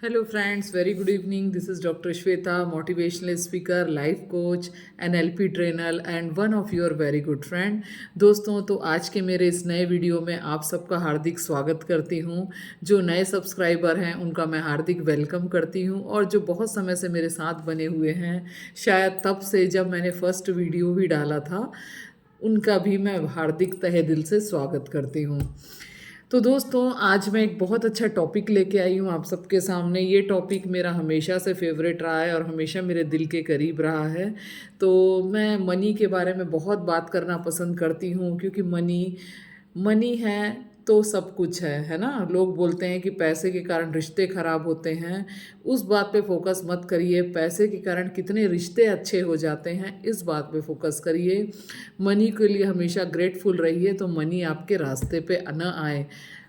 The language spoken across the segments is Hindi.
Hello, friends. Very good evening. This is Dr. Shweta, motivational speaker, life coach, NLP trainer, and one of your very good friend. दोस्तों, तो आज के मेरे इस नए वीडियो में आप सबका हार्दिक स्वागत करती हूँ। जो नए सब्सक्राइबर हैं उनका मैं हार्दिक वेलकम करती हूँ, और जो बहुत समय से मेरे साथ बने हुए हैं, शायद तब से जब मैंने फर्स्ट वीडियो भी डाला था, उनका भी मैं हार्दिक तहे दिल से स्वागत करती हूँ। तो दोस्तों, आज मैं एक बहुत अच्छा टॉपिक लेके आई हूँ आप सबके सामने। ये टॉपिक मेरा हमेशा से फेवरेट रहा है और हमेशा मेरे दिल के करीब रहा है। तो मैं मनी के बारे में बहुत बात करना पसंद करती हूँ, क्योंकि मनी मनी है तो सब कुछ है ना। लोग बोलते हैं कि पैसे के कारण रिश्ते खराब होते हैं। उस बात पे फोकस मत करिए। पैसे के कारण कितने रिश्ते अच्छे हो जाते हैं, इस बात पे फोकस करिए। मनी के लिए हमेशा ग्रेटफुल रहिए, तो मनी आपके रास्ते पे न आए,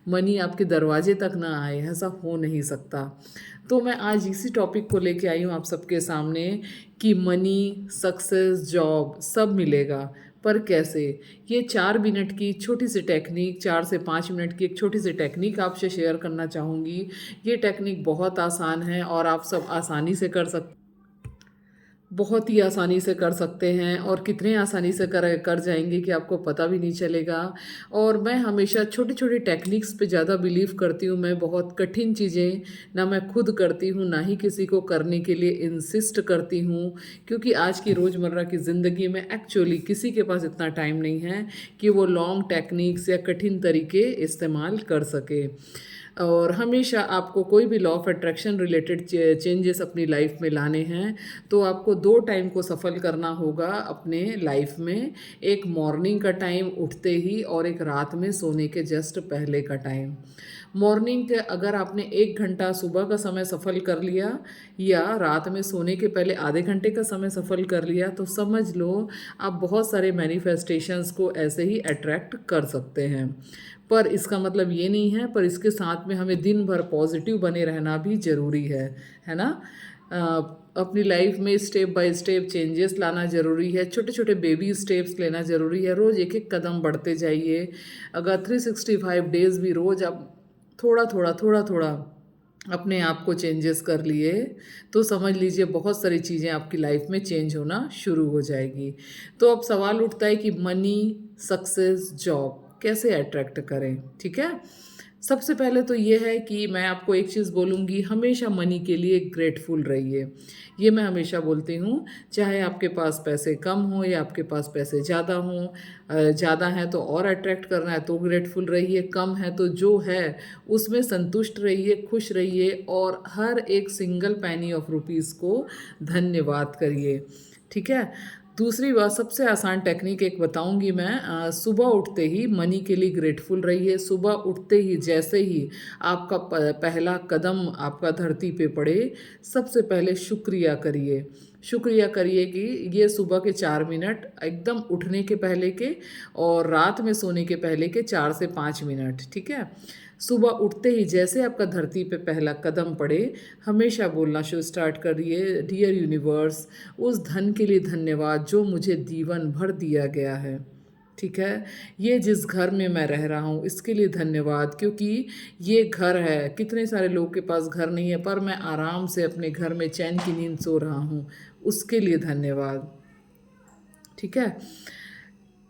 मनी आपके दरवाजे तक ना आए, ऐसा हो नहीं सकता। तो मैं आज इसी टॉपिक को लेके आई हूँ आप सबके सामने कि मनी, सक्सेस, जॉब सब मिलेगा, पर कैसे। ये 4 मिनट की छोटी सी टेक्निक, 4 से 5 मिनट की एक छोटी सी टेक्निक आपसे शेयर करना चाहूँगी। ये टेक्निक बहुत आसान है और आप सब आसानी से कर सकते, बहुत ही आसानी से कर सकते हैं, और कितने आसानी से कर कर जाएंगे कि आपको पता भी नहीं चलेगा। और मैं हमेशा छोटी छोटी टेक्निक्स पे ज़्यादा बिलीव करती हूँ। मैं बहुत कठिन चीज़ें ना मैं खुद करती हूँ, ना ही किसी को करने के लिए इंसिस्ट करती हूँ, क्योंकि आज की रोज़मर्रा की ज़िंदगी में एक्चुअली किसी के पास इतना टाइम नहीं है कि वो लॉन्ग टेक्निक्स या कठिन तरीके इस्तेमाल कर सके। और हमेशा आपको कोई भी law of attraction related changes अपनी लाइफ में लाने हैं, तो आपको 2 टाइम को सफल करना होगा अपने लाइफ में। एक मॉर्निंग का टाइम उठते ही, और एक रात में सोने के जस्ट पहले का टाइम। मॉर्निंग के अगर आपने 1 घंटा सुबह का समय सफल कर लिया, या रात में सोने के पहले आधे घंटे का समय सफल कर लिया, तो समझ लो आप बहुत सारे मैनिफेस्टेशंस को ऐसे ही अट्रैक्ट कर सकते हैं। पर इसका मतलब ये नहीं है, पर इसके साथ में हमें दिन भर पॉजिटिव बने रहना भी ज़रूरी है ना। अपनी लाइफ में स्टेप बाय स्टेप चेंजेस लाना ज़रूरी है। छोटे छोटे बेबी स्टेप्स लेना ज़रूरी है। रोज़ एक एक कदम बढ़ते जाइए। अगर 365 डेज़ भी रोज़ आप थोड़ा थोड़ा अपने आप को चेंजेस कर लिए, तो समझ लीजिए बहुत सारी चीज़ें आपकी लाइफ में चेंज होना शुरू हो जाएगी। तो अब सवाल उठता है कि मनी, सक्सेस, जॉब कैसे अट्रैक्ट करें। ठीक है, सबसे पहले तो ये है कि मैं आपको एक चीज़ बोलूँगी, हमेशा मनी के लिए ग्रेटफुल रहिए। ये मैं हमेशा बोलती हूँ, चाहे आपके पास पैसे कम हो या आपके पास पैसे ज़्यादा हों। ज़्यादा है तो और अट्रैक्ट करना है तो ग्रेटफुल रहिए, कम है तो जो है उसमें संतुष्ट रहिए, खुश रहिए, और हर एक सिंगल पैनी ऑफ रुपीज़ को धन्यवाद करिए। ठीक है। दूसरी बात, सबसे आसान टेक्निक एक बताऊंगी मैं। सुबह उठते ही मनी के लिए ग्रेटफुल रहिए। सुबह उठते ही जैसे ही आपका पहला कदम आपका धरती पे पड़े, सबसे पहले शुक्रिया करिए। शुक्रिया करिए कि ये सुबह के 4 मिनट एकदम उठने के पहले के, और रात में सोने के पहले के 4 से 5 मिनट। ठीक है। सुबह उठते ही जैसे आपका धरती पे पहला कदम पड़े, हमेशा बोलना शुरू स्टार्ट करिए, डियर यूनिवर्स, उस धन के लिए धन्यवाद जो मुझे जीवन भर दिया गया है। ठीक है। ये जिस घर में मैं रह रहा हूँ इसके लिए धन्यवाद, क्योंकि ये घर है। कितने सारे लोगों के पास घर नहीं है, पर मैं आराम से अपने घर में चैन की नींद सो रहा हूँ, उसके लिए धन्यवाद। ठीक है।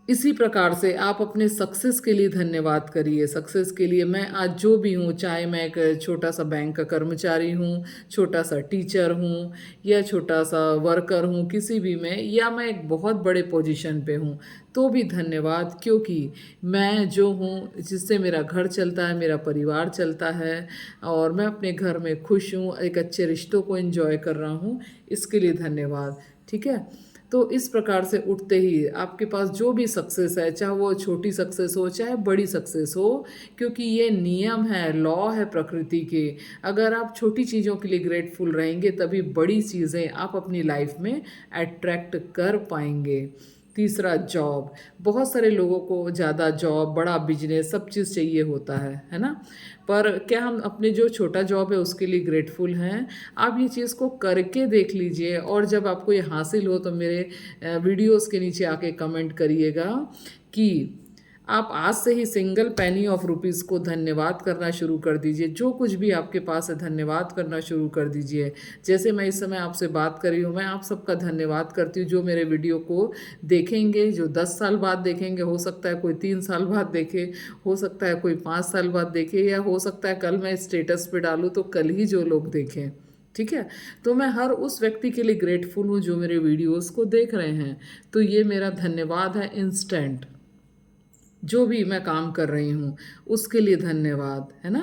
इसी प्रकार से आप अपने सक्सेस के लिए धन्यवाद करिए। सक्सेस के लिए मैं आज जो भी हूँ, चाहे मैं एक छोटा सा बैंक का कर्मचारी हूँ, छोटा सा टीचर हूँ, या छोटा सा वर्कर हूँ किसी भी में, या मैं एक बहुत बड़े पोजीशन पे हूँ, तो भी धन्यवाद, क्योंकि मैं जो हूँ, जिससे मेरा घर चलता है, मेरा परिवार चलता है, और मैं अपने घर में खुश हूँ, एक अच्छे रिश्तों को एंजॉय कर रहा हूँ, इसके लिए धन्यवाद। ठीक है। तो इस प्रकार से उठते ही आपके पास जो भी सक्सेस है, चाहे वो छोटी सक्सेस हो चाहे बड़ी सक्सेस हो, क्योंकि ये नियम है, लॉ है प्रकृति के। अगर आप छोटी चीज़ों के लिए ग्रेटफुल रहेंगे, तभी बड़ी चीज़ें आप अपनी लाइफ में अट्रैक्ट कर पाएंगे। तीसरा, जॉब। बहुत सारे लोगों को ज़्यादा जॉब, बड़ा बिजनेस, सब चीज़ चाहिए होता है ना। पर क्या हम अपने जो छोटा जॉब है उसके लिए ग्रेटफुल हैं? आप ये चीज़ को करके देख लीजिए, और जब आपको ये हासिल हो तो मेरे वीडियोस के नीचे आके कमेंट करिएगा कि आप आज से ही सिंगल पेनी ऑफ रुपीज़ को धन्यवाद करना शुरू कर दीजिए। जो कुछ भी आपके पास है धन्यवाद करना शुरू कर दीजिए। जैसे मैं इस समय आपसे बात कर रही हूँ, मैं आप सबका धन्यवाद करती हूँ जो मेरे वीडियो को देखेंगे, जो 10 साल बाद देखेंगे, हो सकता है कोई 3 साल बाद देखे, हो सकता है कोई 5 साल बाद देखे, या हो सकता है कल मैं स्टेटस पे डालूँ तो कल ही जो लोग देखें। ठीक है, तो मैं हर उस व्यक्ति के लिए ग्रेटफुल हूँ जो मेरे वीडियोस को देख रहे हैं। तो ये मेरा धन्यवाद है इंस्टेंट। जो भी मैं काम कर रही हूँ उसके लिए धन्यवाद, है ना।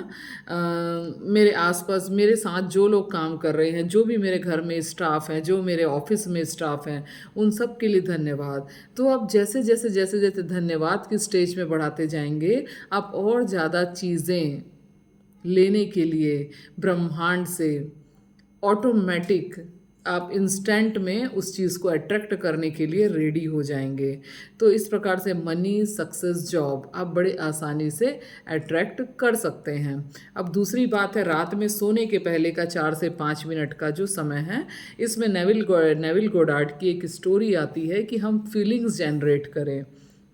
मेरे आसपास मेरे साथ जो लोग काम कर रहे हैं, जो भी मेरे घर में स्टाफ हैं, जो मेरे ऑफिस में स्टाफ हैं, उन सब के लिए धन्यवाद। तो आप जैसे जैसे जैसे जैसे धन्यवाद की स्टेज में बढ़ाते जाएंगे, आप और ज़्यादा चीज़ें लेने के लिए ब्रह्मांड से ऑटोमेटिक आप इंस्टेंट में उस चीज़ को अट्रैक्ट करने के लिए रेडी हो जाएंगे। तो इस प्रकार से मनी, सक्सेस, जॉब आप बड़े आसानी से अट्रैक्ट कर सकते हैं। अब दूसरी बात है रात में सोने के पहले का 4 से 5 मिनट का जो समय है, इसमें नेविल गोडार्ड की एक स्टोरी आती है कि हम फीलिंग्स जनरेट करें।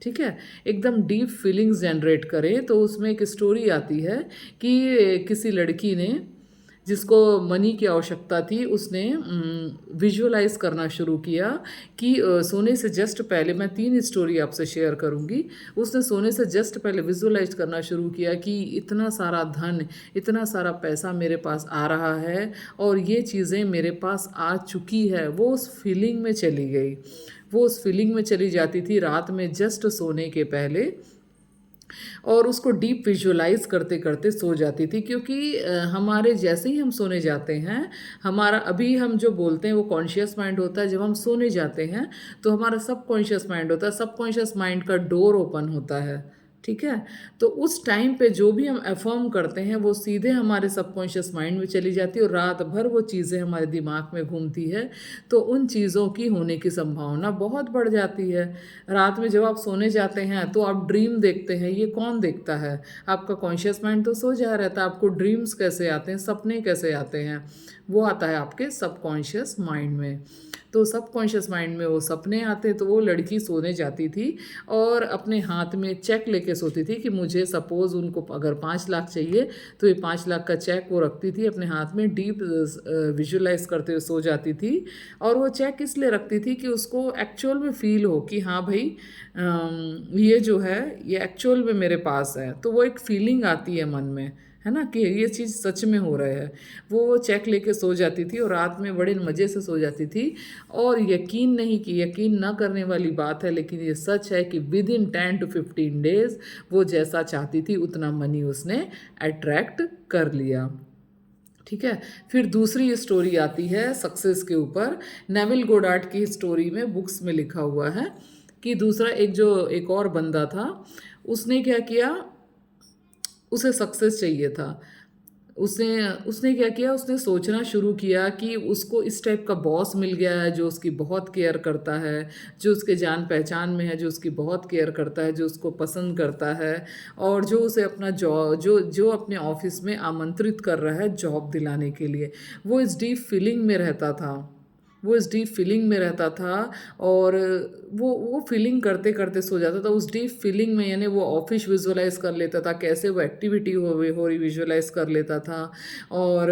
ठीक है, एकदम डीप फीलिंग्स जनरेट करें। तो उसमें एक स्टोरी आती है कि किसी लड़की ने, जिसको मनी की आवश्यकता थी, उसने विजुअलाइज करना शुरू किया कि सोने से जस्ट पहले, मैं 3 स्टोरी आपसे शेयर करूंगी। उसने सोने से जस्ट पहले विजुअलाइज करना शुरू किया कि इतना सारा धन, इतना सारा पैसा मेरे पास आ रहा है और ये चीज़ें मेरे पास आ चुकी है। वो उस फीलिंग में चली गई, वो उस फीलिंग में चली जाती थी रात में जस्ट सोने के पहले, और उसको डीप विजुअलाइज करते करते सो जाती थी। क्योंकि हमारे जैसे ही हम सोने जाते हैं, हमारा अभी हम जो बोलते हैं वो कॉन्शियस माइंड होता है। जब हम सोने जाते हैं तो हमारा सबकॉन्शियस माइंड होता है, सबकॉन्शियस माइंड का डोर ओपन होता है। ठीक है, तो उस टाइम पे जो भी हम अफर्म करते हैं वो सीधे हमारे सबकॉन्शियस माइंड में चली जाती है और रात भर वो चीज़ें हमारे दिमाग में घूमती है। तो उन चीज़ों की होने की संभावना बहुत बढ़ जाती है। रात में जब आप सोने जाते हैं तो आप ड्रीम देखते हैं। ये कौन देखता है? आपका कॉन्शियस माइंड तो सो जा रहता है। आपको ड्रीम्स कैसे आते हैं, सपने कैसे आते हैं? वो आता है आपके सबकॉन्शियस माइंड में। तो सबकॉन्शियस माइंड में वो सपने आते। तो वो लड़की सोने जाती थी और अपने हाथ में चेक लेके सोती थी कि मुझे सपोज़ उनको अगर 5 लाख चाहिए तो ये 5 लाख का चेक वो रखती थी अपने हाथ में, डीप विजुअलाइज करते हुए सो जाती थी। और वो चेक इसलिए रखती थी कि उसको एक्चुअल में फील हो कि हाँ भाई, ये जो है ये एक्चुअल में मेरे पास है। तो वो एक फीलिंग आती है मन में, है ना, कि ये चीज़ सच में हो रहा है। वो चेक लेके सो जाती थी और रात में बड़े मज़े से सो जाती थी। और यकीन नहीं, कि यकीन ना करने वाली बात है लेकिन ये सच है कि विद इन 10 to 15 डेज वो जैसा चाहती थी उतना मनी उसने अट्रैक्ट कर लिया। ठीक है, फिर दूसरी स्टोरी आती है सक्सेस के ऊपर। नेविल गोडार्ड की स्टोरी में, बुक्स में लिखा हुआ है कि दूसरा एक और बंदा था, उसने क्या किया, उसे सक्सेस चाहिए था। उसने उसने क्या किया, उसने सोचना शुरू किया कि उसको इस टाइप का बॉस मिल गया है जो उसकी बहुत केयर करता है, जो उसके जान पहचान में है, जो उसकी बहुत केयर करता है, जो उसको पसंद करता है, और जो उसे अपना जॉब जो अपने ऑफिस में आमंत्रित कर रहा है जॉब दिलाने के लिए। वो इस डीप फीलिंग में रहता था, वो इस डीप फीलिंग में रहता था। और वो फीलिंग करते करते सो जाता था उस डीप फीलिंग में। यानी वो ऑफिस विजुअलाइज कर लेता था, कैसे वो एक्टिविटी हो रही विजुअलाइज कर लेता था, और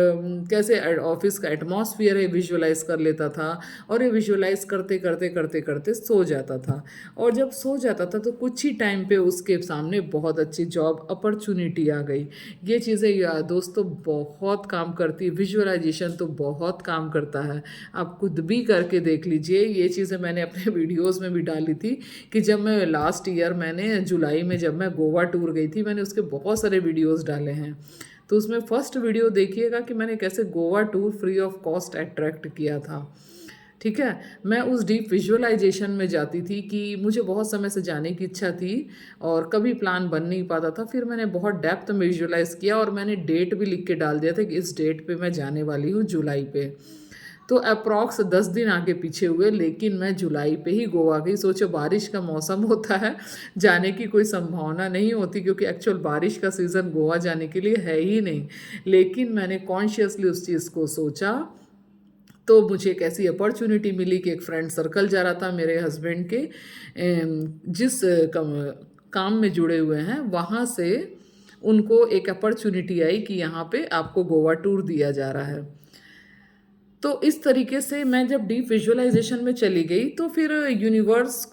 कैसे ऑफिस का एटमॉस्फियर है विजुअलाइज कर लेता था। और ये विजुअलाइज करते करते करते करते सो जाता था। और जब सो जाता था तो कुछ ही टाइम पे उसके सामने बहुत अच्छी जॉब अपॉर्चुनिटी आ गई। ये चीज़ें दोस्तों बहुत काम करती है, विजुअलाइजेशन तो बहुत काम करता है। आप खुद भी करके देख लीजिए। ये चीज़ें मैंने अपने वीडियोस में भी डाली थी कि जब मैं लास्ट ईयर, मैंने जुलाई में जब मैं गोवा टूर गई थी, मैंने उसके बहुत सारे वीडियोस डाले हैं। तो उसमें फर्स्ट वीडियो देखिएगा कि मैंने कैसे Goa tour free of cost attract किया था। ठीक है, मैं उस डीप विजुअलाइजेशन में जाती थी कि मुझे बहुत समय से जाने की इच्छा थी और कभी प्लान बन नहीं पाता था। फिर मैंने बहुत डेप्थ में विजुअलाइज किया और मैंने डेट भी लिख के डाल दिया था कि इस डेट पे मैं जाने वाली हूँ, जुलाई पे। तो अप्रॉक्स 10 दिन आगे पीछे हुए, लेकिन मैं जुलाई पे ही गोवा गई। सोचो, बारिश का मौसम होता है, जाने की कोई संभावना नहीं होती क्योंकि एक्चुअल बारिश का सीज़न गोवा जाने के लिए है ही नहीं। लेकिन मैंने कॉन्शियसली उस चीज़ को सोचा। तो मुझे एक ऐसी अपॉर्चुनिटी मिली कि एक फ्रेंड सर्कल जा रहा था मेरे हस्बैंड के, जिस काम में जुड़े हुए हैं, वहाँ से उनको एक अपॉर्चुनिटी आई कि यहाँ पे आपको गोवा टूर दिया जा रहा है। तो इस तरीके से मैं जब डीप विजुअलाइजेशन में चली गई तो फिर यूनिवर्स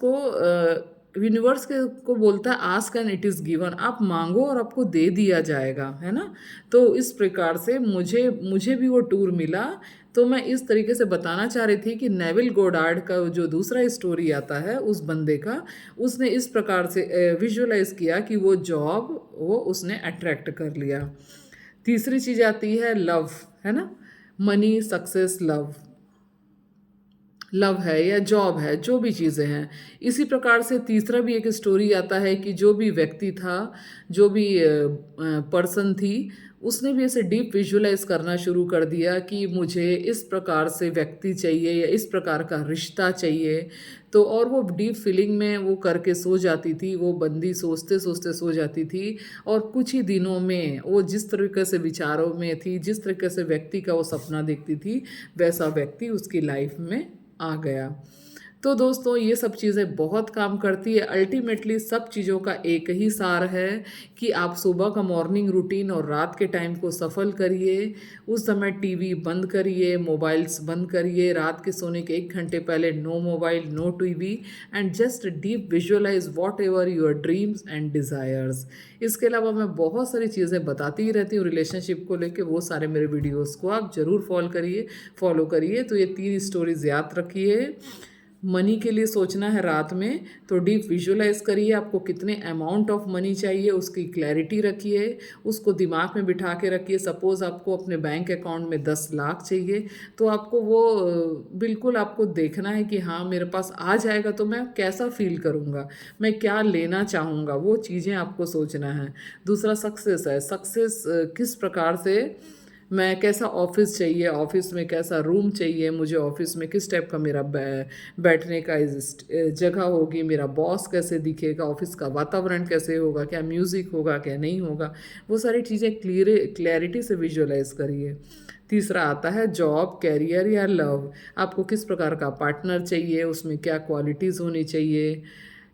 के को बोलता है ask and it is given, आप मांगो और आपको दे दिया जाएगा, है ना। तो इस प्रकार से मुझे मुझे भी वो टूर मिला। तो मैं इस तरीके से बताना चाह रही थी कि नेविल गोडार्ड का जो दूसरा स्टोरी आता है उस बंदे का, उसने इस प्रकार से विजुअलाइज किया कि वो जॉब वो उसने अट्रैक्ट कर लिया। तीसरी चीज़ आती है लव, है ना। मनी, सक्सेस, लव, लव है या जॉब है, जो भी चीज़ें हैं। इसी प्रकार से तीसरा भी एक स्टोरी आता है कि जो भी व्यक्ति था, जो भी पर्सन थी, उसने भी ऐसे डीप विजुअलाइज करना शुरू कर दिया कि मुझे इस प्रकार से व्यक्ति चाहिए या इस प्रकार का रिश्ता चाहिए। तो और वो डीप फीलिंग में वो करके सो जाती थी, वो बंदी सोचते सोचते सो जाती थी। और कुछ ही दिनों में वो जिस तरीके से विचारों में थी, जिस तरीके से व्यक्ति का वो सपना देखती थी, वैसा व्यक्ति उसकी लाइफ में आ गया। तो दोस्तों ये सब चीज़ें बहुत काम करती है। अल्टीमेटली सब चीज़ों का एक ही सार है कि आप सुबह का मॉर्निंग रूटीन और रात के टाइम को सफल करिए। उस समय टीवी बंद करिए, मोबाइल्स बंद करिए, रात के सोने के 1 घंटे पहले no mobile, no TV, and just deep visualise whatever your dreams and desires. इसके अलावा मैं बहुत सारी चीज़ें बताती ही रहती हूँ रिलेशनशिप को लेके, वो सारे मेरे वीडियोज़ को आप ज़रूर फॉलो करिए। तो ये 3 स्टोरीज याद रखिए। मनी के लिए सोचना है रात में तो डीप विजुअलाइज करिए, आपको कितने अमाउंट ऑफ मनी चाहिए उसकी क्लैरिटी रखिए, उसको दिमाग में बिठा के रखिए। सपोज़ आपको अपने बैंक अकाउंट में 10 लाख चाहिए, तो आपको वो बिल्कुल आपको देखना है कि हाँ मेरे पास आ जाएगा तो मैं कैसा फील करूँगा, मैं क्या लेना चाहूँगा, वो चीज़ें आपको सोचना है। दूसरा सक्सेस है, सक्सेस किस प्रकार से, मैं कैसा ऑफिस चाहिए, ऑफिस में कैसा रूम चाहिए मुझे, ऑफिस में किस टाइप का मेरा बैठने का जगह होगी, मेरा बॉस कैसे दिखेगा, ऑफिस का वातावरण कैसे होगा, क्या म्यूज़िक होगा क्या नहीं होगा, वो सारी चीज़ें क्लैरिटी से विजुअलाइज करिए। तीसरा आता है जॉब, कैरियर या लव, आपको किस प्रकार का पार्टनर चाहिए, उसमें क्या क्वालिटीज़ होनी चाहिए,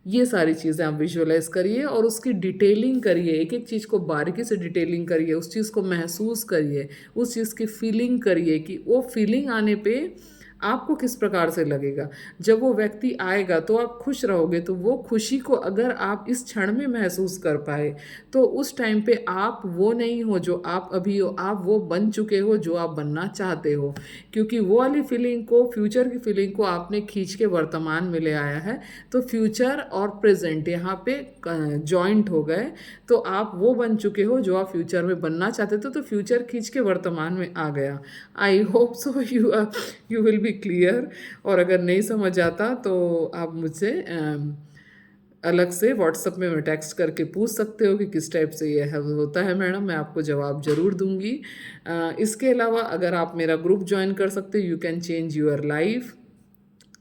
ये सारी चीज़ें आप विजुअलाइज करिए और उसकी डिटेलिंग करिए, एक एक चीज़ को बारीकी से डिटेलिंग करिए, उस चीज़ को महसूस करिए, उस चीज़ की फीलिंग करिए कि वो फीलिंग आने पे आपको किस प्रकार से लगेगा। जब वो व्यक्ति आएगा तो आप खुश रहोगे, तो वो खुशी को अगर आप इस क्षण में महसूस कर पाए तो उस टाइम पे आप वो नहीं हो जो आप अभी हो, आप वो बन चुके हो जो आप बनना चाहते हो। क्योंकि वो वाली फीलिंग को, फ्यूचर की फीलिंग को आपने खींच के वर्तमान में ले आया है, तो फ्यूचर और प्रेजेंट यहाँ पे जॉइंट हो गए, तो आप वो बन चुके हो जो आप फ्यूचर में बनना चाहते थे, तो फ्यूचर खींच के वर्तमान में आ गया। I hope so you will be clear. और अगर नहीं समझ आता तो आप मुझसे अलग से व्हाट्सएप में टेक्स्ट करके पूछ सकते हो कि किस टाइप से ये है होता है मैडम, मैं आपको जवाब ज़रूर दूंगी। इसके अलावा अगर आप मेरा ग्रुप ज्वाइन कर सकते हो, you can change your life,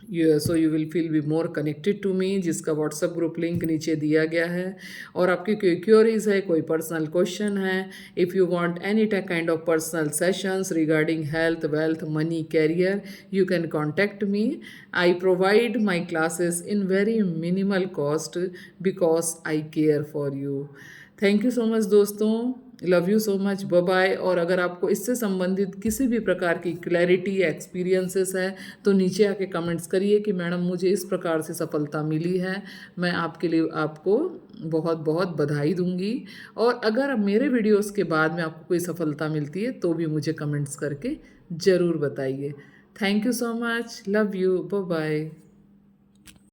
so you will feel be more connected to me, जिसका व्हाट्सएप ग्रुप लिंक नीचे दिया गया है। और आपकी कोई क्वेरीज है, कोई पर्सनल क्वेश्चन है, if you want any kind of personal sessions regarding health, wealth, money, career, you can contact me. I provide my classes in very minimal cost because I care for you. Thank you so much दोस्तों, love you so much, bye bye. और अगर आपको इससे संबंधित किसी भी प्रकार की क्लैरिटी या एक्सपीरियंसेस है तो नीचे आके कमेंट्स करिए कि मैडम मुझे इस प्रकार से सफलता मिली है, मैं आपके लिए आपको बहुत बहुत बधाई दूंगी। और अगर मेरे वीडियोस के बाद में आपको कोई सफलता मिलती है तो भी मुझे कमेंट्स करके ज़रूर बताइए। Thank you so much, love you, bye bye.